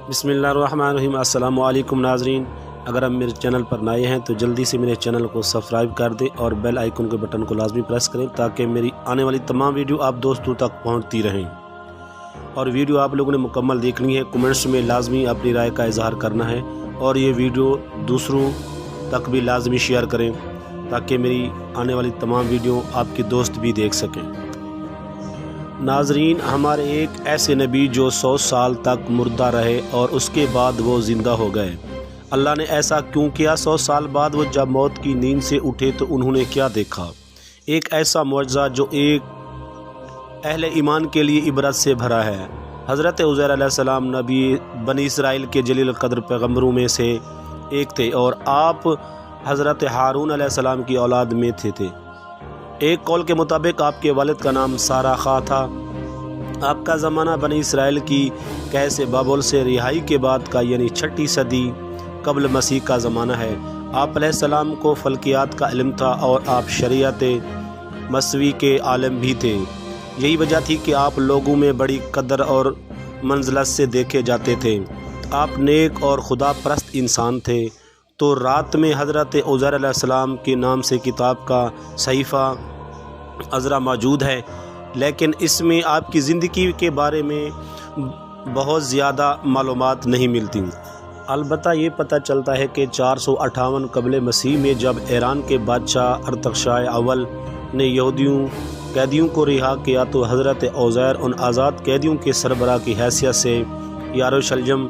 بسم اللہ الرحمن الرحیم۔ السلام علیکم ناظرین، اگر آپ میرے چینل پر نئے ہیں تو جلدی سے میرے چینل کو سبسکرائب کر دیں اور بیل آئیکن کے بٹن کو لازمی پریس کریں تاکہ میری آنے والی تمام ویڈیو آپ دوستوں تک پہنچتی رہیں۔ اور ویڈیو آپ لوگوں نے مکمل دیکھنی ہے، کمنٹس میں لازمی اپنی رائے کا اظہار کرنا ہے اور یہ ویڈیو دوسروں تک بھی لازمی شیئر کریں تاکہ میری آنے والی تمام ویڈیو آپ کے دوست بھی دیکھ سکیں۔ ناظرین، ہمارے ایک ایسے نبی جو 100 سال تک مردہ رہے اور اس کے بعد وہ زندہ ہو گئے۔ اللہ نے ایسا کیوں کیا؟ 100 سال بعد وہ جب موت کی نیند سے اٹھے تو انہوں نے کیا دیکھا؟ ایک ایسا معجزہ جو ایک اہل ایمان کے لیے عبرت سے بھرا ہے۔ حضرت عزیر علیہ السلام نبی بنی اسرائیل کے جلیل القدر پیغمبروں میں سے ایک تھے اور آپ حضرت ہارون علیہ السلام کی اولاد میں تھے۔ ایک قول کے مطابق آپ کے والد کا نام ساراخا تھا۔ آپ کا زمانہ بنی اسرائیل کی قید سے بابل سے رہائی کے بعد کا یعنی 6 صدی قبل مسیح کا زمانہ ہے۔ آپ علیہ السلام کو فلکیات کا علم تھا اور آپ شریعت مسیحی کے عالم بھی تھے۔ یہی وجہ تھی کہ آپ لوگوں میں بڑی قدر اور منزلت سے دیکھے جاتے تھے۔ آپ نیک اور خدا پرست انسان تھے۔ تو رات میں حضرت عزیر علیہ السلام کے نام سے کتاب کا صحیفہ عذرا موجود ہے، لیکن اس میں آپ کی زندگی کے بارے میں بہت زیادہ معلومات نہیں ملتی۔ البتہ یہ پتہ چلتا ہے کہ 458 قبل مسیح میں جب ایران کے بادشاہ ارتخشائے اول نے یہودیوں قیدیوں کو رہا کیا تو حضرت عزیر ان آزاد قیدیوں کے سربراہ کی حیثیت سے یروشلم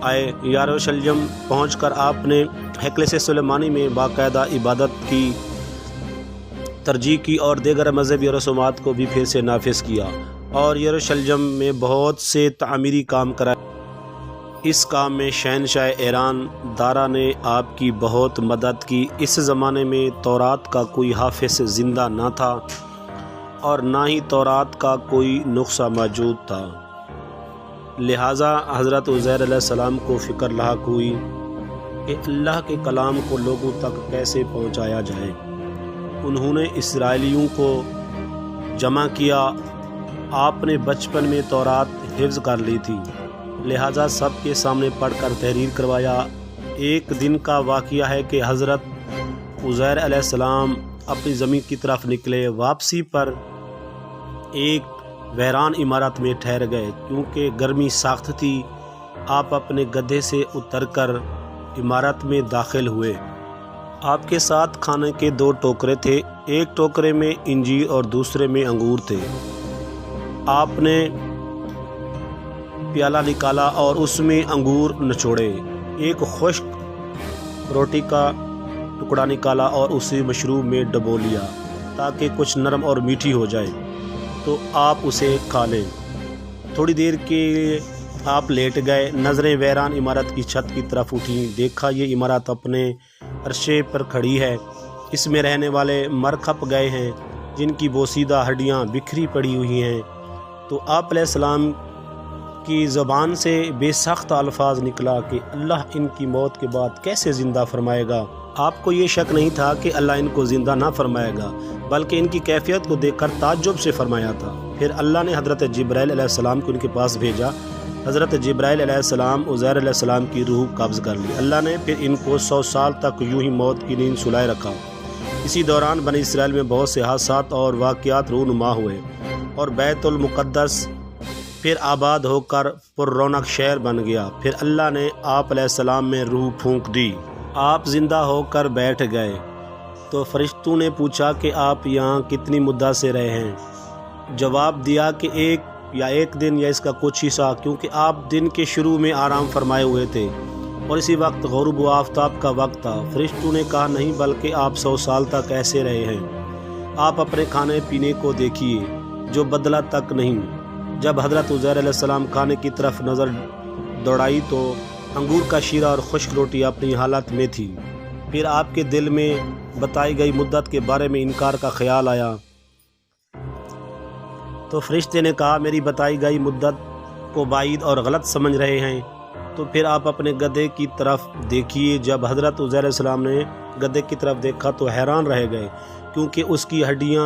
آئے۔ یروشلم پہنچ کر آپ نے ہیکل سلیمانی میں باقاعدہ عبادت کی ترجیح کی اور دیگر مذہبی رسومات کو بھی پھر سے نافذ کیا اور یروشلم میں بہت سے تعمیری کام کرائے۔ اس کام میں شہنشاہ ایران دارا نے آپ کی بہت مدد کی۔ اس زمانے میں تورات کا کوئی حافظ زندہ نہ تھا اور نہ ہی تورات کا کوئی نسخہ موجود تھا، لہٰذا حضرت عزیر علیہ السلام کو فکر لاحق ہوئی کہ اللہ کے کلام کو لوگوں تک کیسے پہنچایا جائے۔ انہوں نے اسرائیلیوں کو جمع کیا۔ آپ نے بچپن میں تورات حفظ کر لی تھی، لہٰذا سب کے سامنے پڑھ کر تحریر کروایا۔ ایک دن کا واقعہ ہے کہ حضرت عزیر علیہ السلام اپنی زمین کی طرف نکلے۔ واپسی پر ایک ویران عمارت میں ٹھہر گئے۔ کیونکہ گرمی سخت تھی، آپ اپنے گدھے سے اتر کر عمارت میں داخل ہوئے۔ آپ کے ساتھ کھانے کے 2 ٹوکرے تھے، ایک ٹوکرے میں انجیر اور دوسرے میں انگور تھے۔ آپ نے پیالہ نکالا اور اس میں انگور نچوڑے، ایک خشک روٹی کا ٹکڑا نکالا اور اسے مشروب میں ڈبو لیا تاکہ کچھ نرم اور میٹھی ہو جائے تو آپ اسے کھا لیں۔ تھوڑی دیر کے لیے آپ لیٹ گئے، نظریں ویران عمارت کی چھت کی طرف اٹھیں۔ دیکھا یہ عمارت اپنے عرصے پر کھڑی ہے، اس میں رہنے والے مر کھپ گئے ہیں جن کی بوسیدہ ہڈیاں بکھری پڑی ہوئی ہیں۔ تو آپ علیہ السلام کی زبان سے بے سخت الفاظ نکلا کہ اللہ ان کی موت کے بعد کیسے زندہ فرمائے گا۔ آپ کو یہ شک نہیں تھا کہ اللہ ان کو زندہ نہ فرمائے گا، بلکہ ان کی کیفیت کو دیکھ کر تعجب سے فرمایا تھا۔ پھر اللہ نے حضرت جبرائیل علیہ السلام کو ان کے پاس بھیجا۔ حضرت جبرائیل علیہ السلام عزیر علیہ السلام کی روح قبض کر لی۔ اللہ نے پھر ان کو 100 سال تک یوں ہی موت کی نیند سلائے رکھا۔ اسی دوران بنی اسرائیل میں بہت سے حادثات اور واقعات رونما ہوئے اور بیت المقدس پھر آباد ہو کر پر رونق شہر بن گیا۔ پھر اللہ نے آپ علیہ السلام میں روح پھونک دی۔ آپ زندہ ہو کر بیٹھ گئے تو فرشتوں نے پوچھا کہ آپ یہاں کتنی مدت سے رہے ہیں؟ جواب دیا کہ ایک دن یا اس کا کچھ حصہ، کیونکہ آپ دن کے شروع میں آرام فرمائے ہوئے تھے اور اسی وقت غروب و آفتاب کا وقت تھا۔ فرشتوں نے کہا نہیں، بلکہ آپ 100 سال تک ایسے رہے ہیں۔ آپ اپنے کھانے پینے کو دیکھیے جو بدلا تک نہیں۔ جب حضرت عزیر علیہ السلام کھانے کی طرف نظر دوڑائی تو انگور کا شیرہ اور خشک روٹی اپنی حالت میں تھی۔ پھر آپ کے دل میں بتائی گئی مدت کے بارے میں انکار کا خیال آیا تو فرشتے نے کہا میری بتائی گئی مدت کو بعید اور غلط سمجھ رہے ہیں تو پھر آپ اپنے گدھے کی طرف دیکھیے۔ جب حضرت عزیر علیہ السلام نے گدھے کی طرف دیکھا تو حیران رہ گئے، کیونکہ اس کی ہڈیاں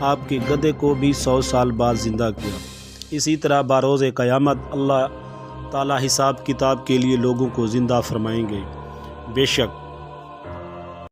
آپ کے گدھے کو بھی 100 سال بعد زندہ کیا، اسی طرح بروز قیامت اللہ تعالی حساب کتاب کے لیے لوگوں کو زندہ فرمائیں گے۔ بے شک